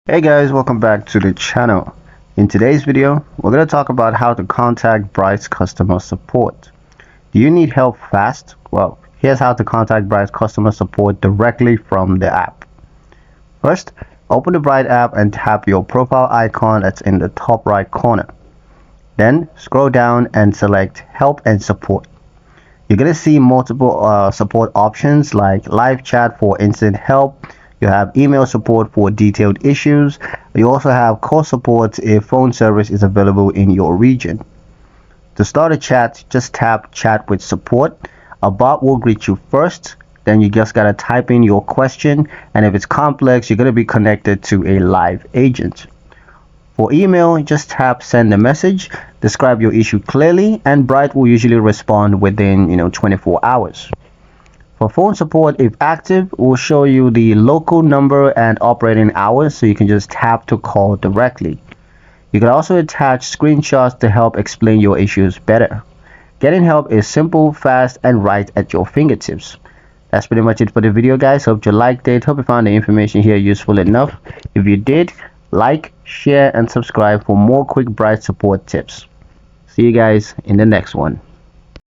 Hey guys, welcome back to the channel. In today's video, we're going to talk about how to contact Bright's customer support. Do you need help fast? Well, here's how to contact Bright's customer support directly from the app. First, open the Bright app and tap your profile icon that's in the top right corner. Then scroll down and select Help and Support. You're going to see multiple support options like live chat for instant help. You have email support for detailed issues. You also have call support if phone service is available in your region. To start a chat, just tap Chat with Support. A bot will greet you first. Then you just gotta type in your question, and if it's complex, you're gonna be connected to a live agent. For email, just tap Send a message, describe your issue clearly, and Bright will usually respond within 24 hours. For phone support, if active, will show you the local number and operating hours, so you can just tap to call directly. You can also attach screenshots to help explain your issues better. Getting help is simple, fast, and right at your fingertips. That's pretty much it for the video, guys. Hope you liked it. Hope you found the information here useful enough. If you did, like, share, and subscribe for more quick Bright support tips. See you guys in the next one.